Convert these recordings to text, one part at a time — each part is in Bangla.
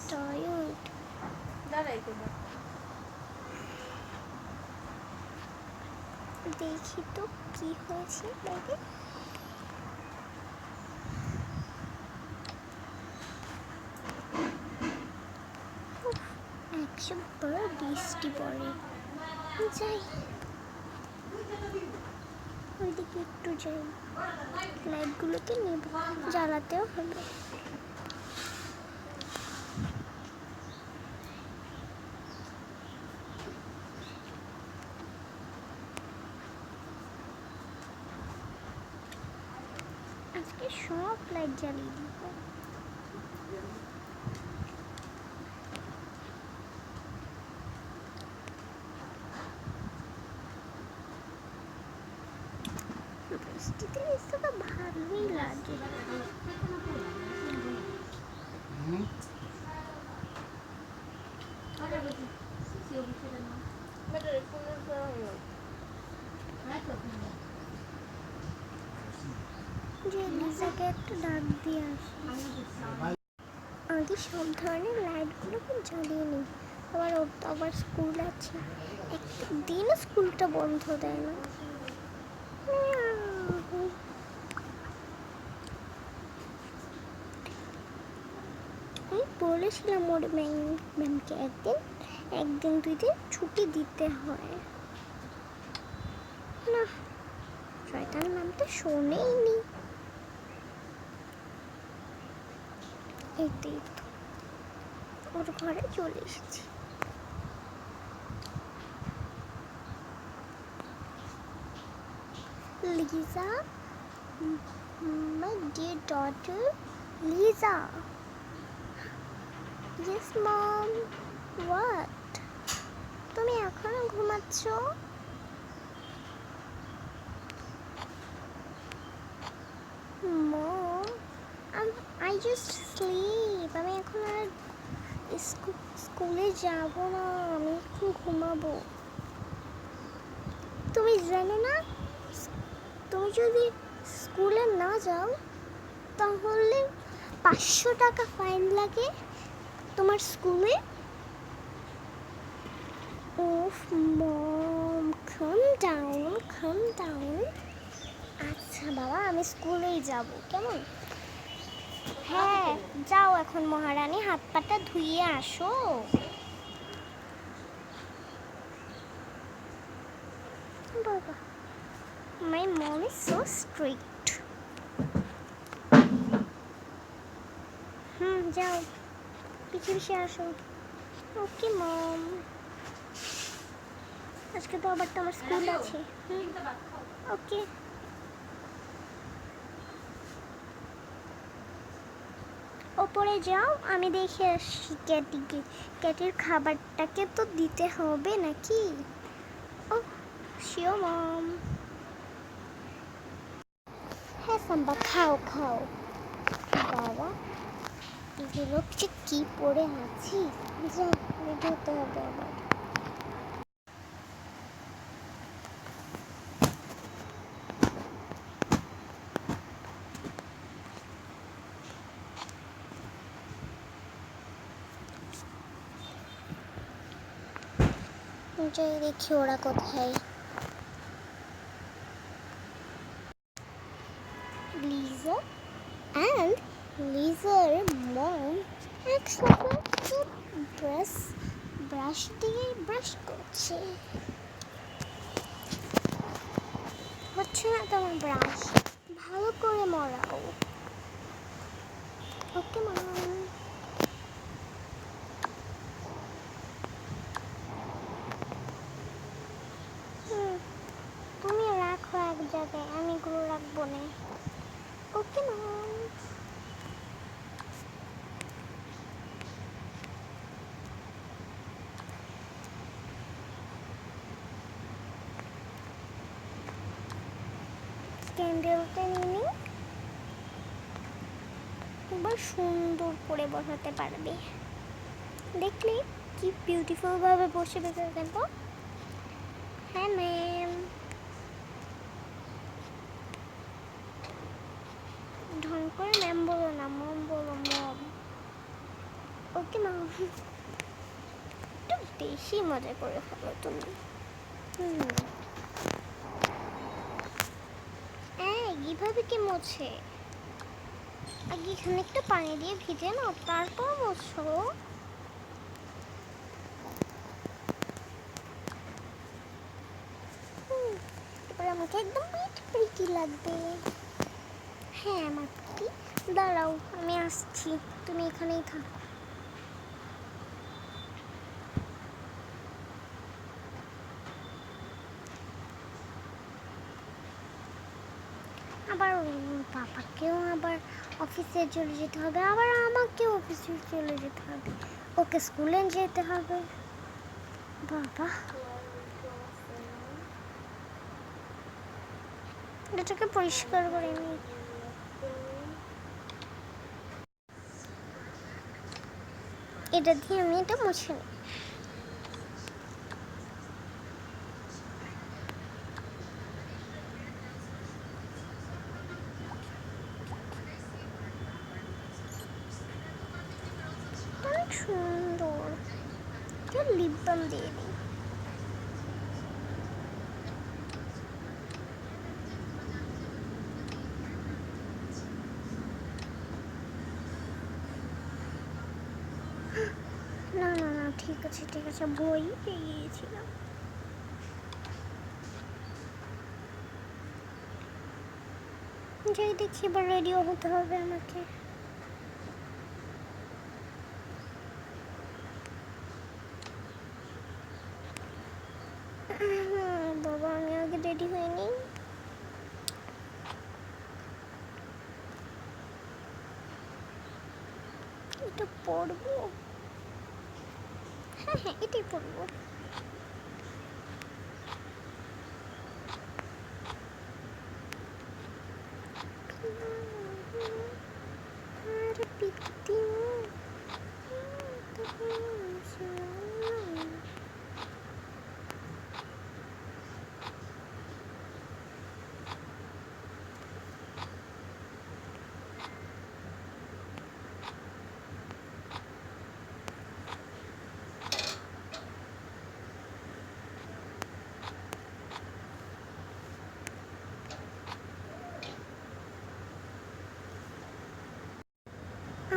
টায়ার্ড। দেখি তো কি হয়েছে ব্যাগে। একবার বৃষ্টি পড়ে, যাই ওইদিকে একটু যাই, লাইটগুলোকে নেব, জ্বালাতেও হবে। আজকে সব লাইট জ্বালিয়ে দিব। বৃষ্টিতে তো ভালোই লাগে। যে লিজাকে একটা ডাক দিয়ে আসি। আগে সব ধরনের লাইটগুলোকে জ্বালিয়ে নিই, আবার ওর তো আবার স্কুল আছে, একদিনও স্কুলটা বন্ধ দেয় না। আমি বলেছিলাম ওর ম্যামকে একদিন 2 দিন ছুটি দিতে হয় না, শয়তান ম্যাম তো শোনেইনি। এই তো ওর ঘরে চলে এসেছি। Liza, my dear daughter, Lisa. Yes mom. What? তুমি এখনো ঘুমাচ্ছ? Mom, I just sleep. আমি এখন আর স্কুলে যাব না, আমি এখন ঘুমাবো। তুমি জানো না, তুমি যদি স্কুলে না যাও তাহলে 500 টাকা ফাইন লাগে তোমার স্কুলে। ওফ মম, calm down. আচ্ছা বাবা, আমি স্কুলেই যাব, কেমন? হ্যাঁ যাও, এখন মহারানী হাত পাটা ধুইয়ে আসো। বাবা, my mom is so strict. যাও, পিছিয়ে আসো। ওকে মম। আজকে তো আবার তো আমার স্কুল আছে। ওকে। ওপরে যাও, আমি দেখে আসছি ক্যাটিকে। ক্যাটির খাবারটাকে তো দিতে হবে নাকি? ও শিও মম। হ্যাঁ সাম্বা, খাও। বাবা, এগুলো কি পরে আছি, যা ধুতে হবে আবার। যাই দেখি ওরা কোথায়। লিজা and লিজার মম একসাথে ব্রাশ দিয়ে ব্রাশ করছে। হচ্ছে না তোমার ব্রাশ, ভালো করে মরাও। ওকে মম। তুমি রাখো এক জায়গায়, আমি এগুলো রাখবো না। ওকে মম। ক্যান্ডেলটা নিয়ে এবার সুন্দর করে বসাতে পারবে। দেখলে কি বিউটিফুল ভাবে বসে বেঁচে দেব। হ্যাঁ ম্যাম। ঢং করে ম্যাম বলো না, মম বলো, মম। ওকে না, একটু বেশি মজা করে ফেলো তুমি। এইভাবে কি মোছে? আগে এখানে একটু পানি দিয়ে ভিজে নাও, তারপর মোছো। এবার আমাকে একদম প্রিটি লাগবে। হ্যাঁ আমার প্রিটি, দাঁড়াও আমি আসছি, তুমি এখানেই থাকো। আবার পাপাকেও আবার অফিসে চলে যেতে হবে, আবার আমাকেও অফিসে চলে যেতে হবে, ওকে স্কুলে যেতে হবে। বাবা, এটাকে পরিষ্কার করে নি। এটা দিয়ে আমি এটা মুছে নিই। অনেক সুন্দর, লিপ বাম দিয়ে দিই। না না না, ঠিক আছে ঠিক আছে, বই পেয়ে গিয়েছিলাম। যাই দেখি, এবার রেডিও হতে হবে আমাকে। বাবা, আমি আগে রেডি হয়ে নিই। এটা পড়বো, হ্যাঁ হ্যাঁ এটাই পড়বো।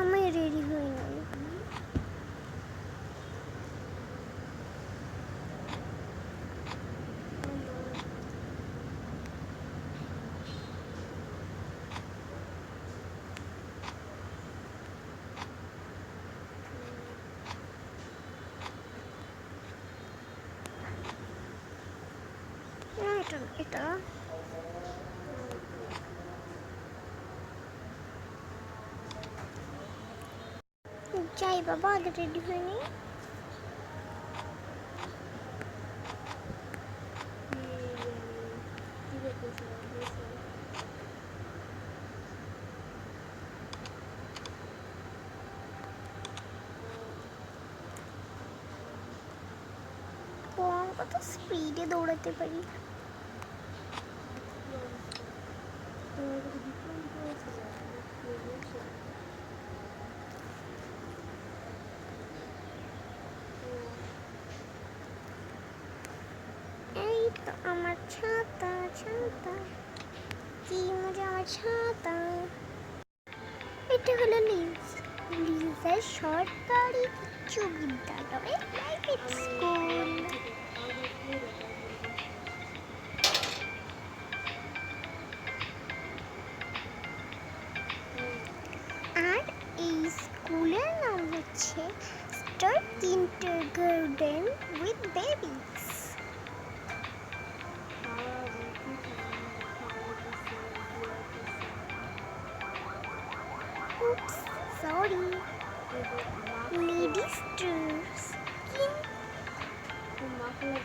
আমি রেডি হয়ে নিই। এটা এটা যাই বাবা, আগে রেডি হয়ে নিই। কত স্পিডে দৌড়াতে পারি। এই তো আমার ছাতা, ছাতা কি মজা, আমার ছাতা। এটা হলো লিজ, লিজের সরকারি উচ্চ বিদ্যালয় প্রাইভেট স্কুল। আর এই স্কুলের নাম হচ্ছে star kindergarten with babies. Oops, sorry. Ladies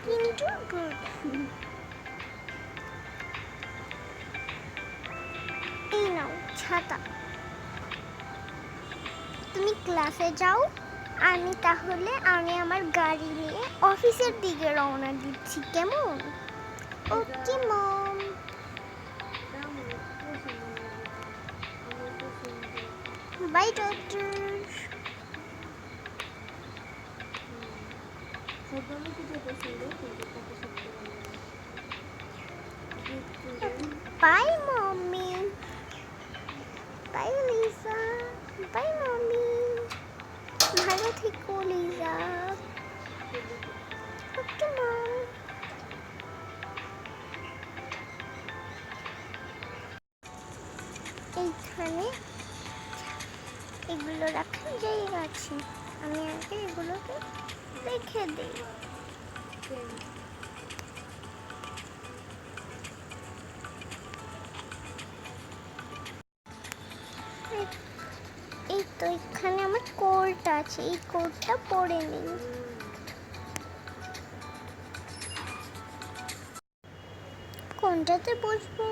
kindergarten. এই নাও ছাতা, তুমি ক্লাসে যাও, আমি আমার গাড়ি নিয়ে অফিসের দিকে রওনা দিচ্ছি, কেমন? Okay mom. Bye doctor. Bye mummy, bye Liza, bye mummy, ভালো থেকো লিজা। ওকে মম। এইখানে এগুলো রাখার জায়গা আছে, আমি আগে এগুলোকে রেখে দিই। এই তো এখানে আমার কোট আছে, এই কোটটা পরে নিই। কোনটাতে বসবো?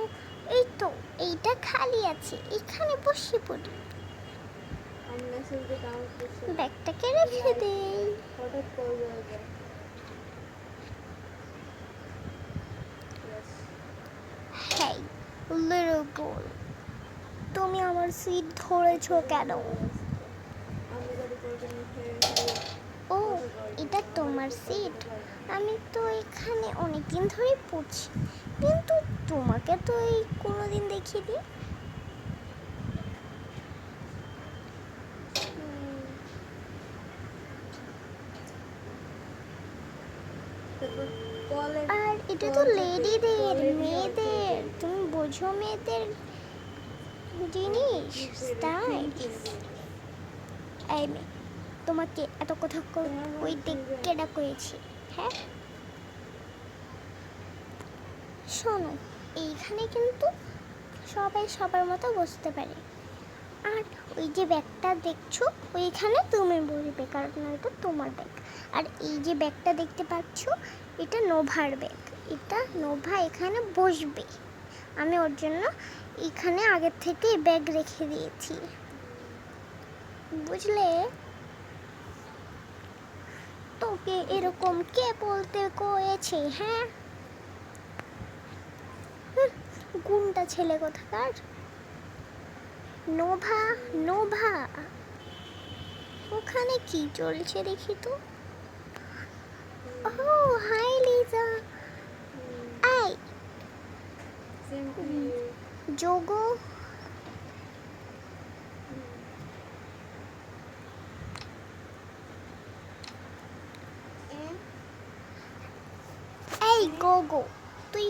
এই তো এইটা খালি আছে, এখানে বসে পড়ি। ব্যাগটাকে রেখে দেই। হেই লিটল গার্ল, তুমি আমার সিট ধরেছো কেন? ও, এটা তোমার সিট? আমি তো এখানে অনেকদিন ধরেই পড়ছি, কিন্তু তোমাকে তো এই কোনোদিন দেখিনি। আর এটা তো লেডিদের, মেয়েদের, তুমি বোঝো মেয়েদের জিনিস স্টাইল। এই মেয়ে, তোমাকে এত কথা ওই কেডা করেছি? হ্যাঁ শোনো, এইখানে কিন্তু সবাই সবার মতো বসতে পারে। আর ওই যে ব্যাগটা দেখছো ওইখানে তুমি বসবে, কারণ এটা তোমার ব্যাগ। আর এই যে ব্যাগটা দেখতে পাচ্ছ, এটা নোভার ব্যাগ। এটা নোভা এখানে বসবে, আমি ওর জন্য এখানে আগের থেকে ব্যাগ রেখে দিয়েছি, বুঝলে? তোকে এরকম কে বলতে কয়েছে? হ্যাঁ, গুন্ডা ছেলে কোথাকার। নোভা, নোভা, ওখানে কি চলছে দেখি তো। ও হাই লিজা। আই যোগো, এই গোগো, তুই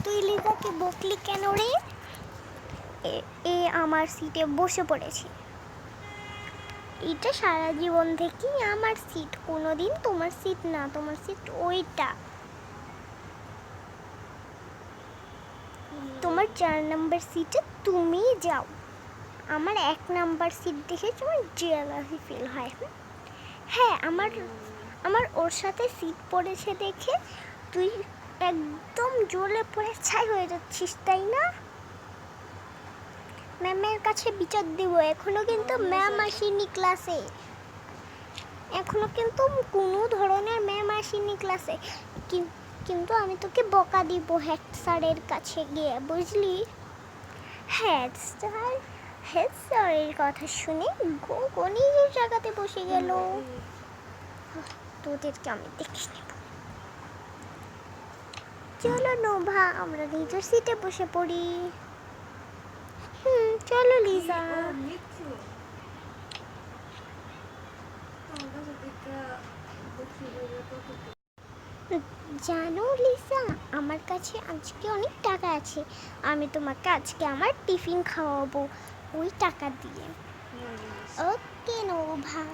তুই লিজাকে বকলি কেন রে? এ আমার সিটে বসে পড়েছে। এটা সারা জীবন থেকেই আমার সিট, কোনোদিন তোমার সিট না, তোমার সিট ওইটা। তোমার 4 নাম্বার সিটে তুমি যাও, আমার 1 নাম্বার সিট দেখে তোমার জেলাসি ফিল হয়। হ্যাঁ, আমার ওর সাথে সিট পড়েছে দেখে তুই একদম জ্বলে পড়ে ছাই হয়ে যাচ্ছিস, তাই না? ম্যামের কাছে বিচার দিব। এখনো কিন্তু ম্যাম আসেনি ক্লাসে, এখনো কিন্তু কোনো ধরনের ম্যাম আসেনি ক্লাসে, কিন্তু আমি তোকে বকা দিব হেড স্যারের কাছে গিয়ে, বুঝলি? হেড স্যারের কথা শুনে গো নিজের জায়গাতে বসে গেল। তোদেরকে আমি দেখে নেব। চলো নোভা, আমরা নিজের সিটে বসে পড়ি। চলো লিজা। জানো লিজা, আমার কাছে আজকে অনেক টাকা আছে, আমি তোমাকে আজকে আমার টিফিন খাওয়াবো ওই টাকা দিয়ে। ওকে নোভা,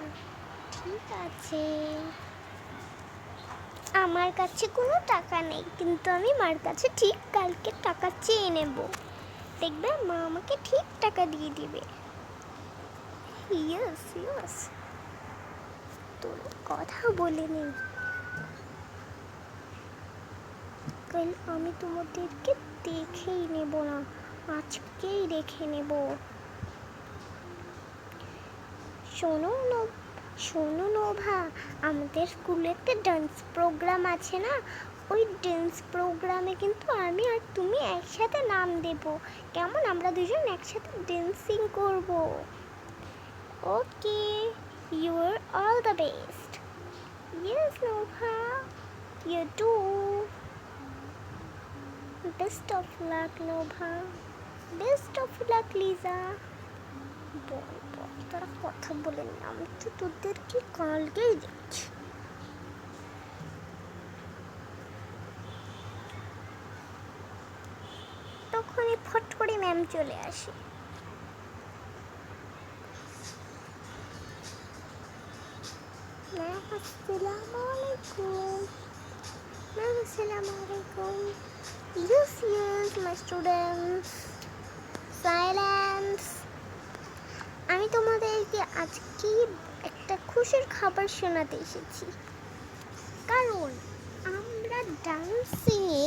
ঠিক আছে। আমার কাছে কোনো টাকা নেই, কিন্তু আমি মার কাছে ঠিক কালকে টাকা চেয়ে নেব, দেখবে মা আমাকে ঠিক টাকা দিয়ে দিবে। ইয়েস ইয়েস, তোর কথা বলে নেই, কাল আমি তোমাদেরকে দেখেই নেব না, আজকেই দেখে নেব। শোনো নোভা, আমাদের স্কুলে একটা ডান্স প্রোগ্রাম আছে না, ওই ডান্স প্রোগ্রামে কিন্তু আমি আর তুমি একসাথে নাম দেব, কেমন? আমরা দুজন একসাথে ডান্সিং করব। Okay, you are all the best. Yes, Nova. You too. Best of luck, Nova. Best of luck, Lisa. বল তোরা কথা বলে নি, আমি তো তোদেরকে কালকেই যাচ্ছি। তখনই ফট করে ম্যাম চলে আসে। ম্যাম আসসালামু আলাইকুম। ম্যাম আসসালামু আলাইকুম। Yes, yes, my students. Silence. আমি তোমাদেরকে আজকে একটা খুশির খবর শোনাতে এসেছি, কারণ আমরা ডান্সিংয়ে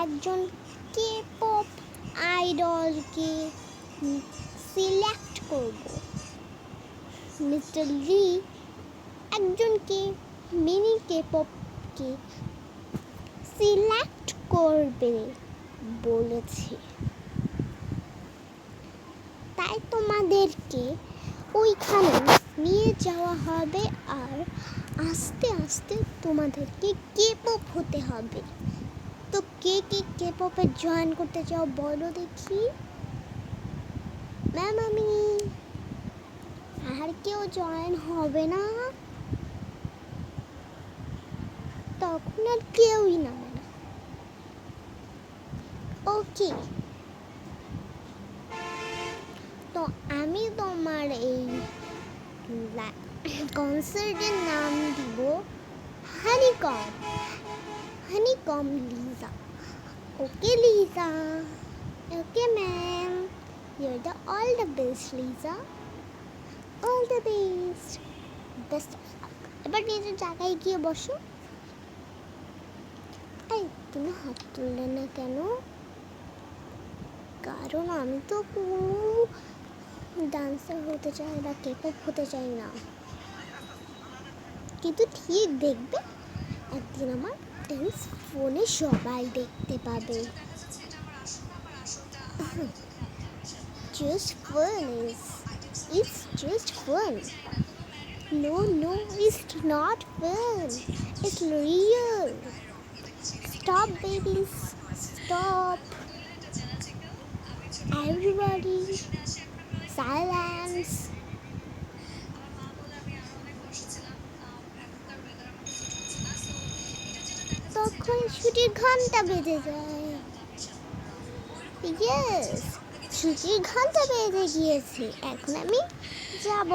একজন কে-পপ আইডলকে সিলেক্ট করব। মিস্টার লি একজনকে মিনি কে-পপকে সিলেক্ট করবে বলেছে, তাই তোমাদেরকে ওইখানে নিয়ে যাওয়া হবে আর আস্তে আস্তে তোমাদেরকে কে-পপ হতে হবে। তো কে কে কে-পপে জয়েন করতে চাও বলো দেখি। ম্যাম আমি। আর কেউ জয়েন হবে না? তখন আর কেউই নামে না। ওকে, তো আমি তোমার এই কনসার্টের নাম দিব honeycomb. Honeycomb Liza. Okay Liza. Okay ma'am. You're the all the best, Lisa. All the best. Best of luck. এবার নিজের জায়গায় গিয়ে বসো। এই তুমি হাত তুললে না কেন? কারণ আমি তো ডান্সার হতে চাই না, কে-পপ হতে চাই না, কিন্তু ঠিক দেখবে একদিন আমার ডান্স ফোনে সবাই দেখতে পাবে। Just fun it's just fun. No, it's not fun. It's real. Stop, babies. Stop. Everybody, silence. তখন ছুটির ঘন্টা বেজে যায়। Yes, ছুটির ঘন্টা বেজে গিয়েছে। এখন আমি যাব।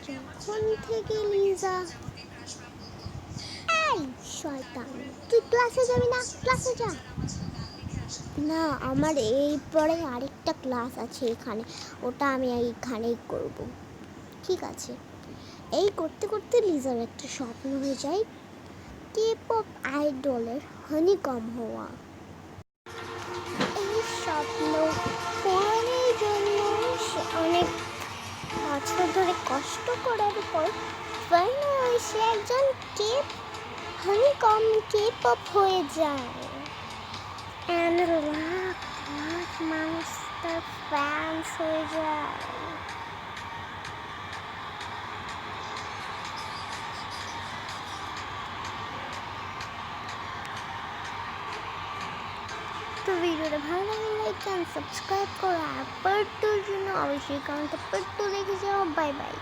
যখন থেকে লিজা। এই শয়তান, তুই ক্লাসে যাবি না? ক্লাসে যা। না, আমার এই পরে আরেকটা ক্লাস আছে এখানে, ওটা আমি এইখানেই করব। ঠিক আছে। এই করতে করতে লিজার একটা স্বপ্ন হয়ে যায় কে-পপ আইডলের হানিকম হওয়া। এই স্বপ্ন পূরণের জন্য সে অনেক বছর ধরে কষ্ট করার পর ফাইনালি সে একজন হানিকম কে-পপ হয়ে যায়। And লাখ লাখ মানুষ তার ফ্যান্স হয়ে যায়। তো ভিডিওটা ভালো লাগলে লাইক অ্যান্ড সাবস্ক্রাইব করো, আর পার্ট 2 এর জন্য অবশ্যই কমেন্টে পার্ট 2 লিখে যাও। Bye bye.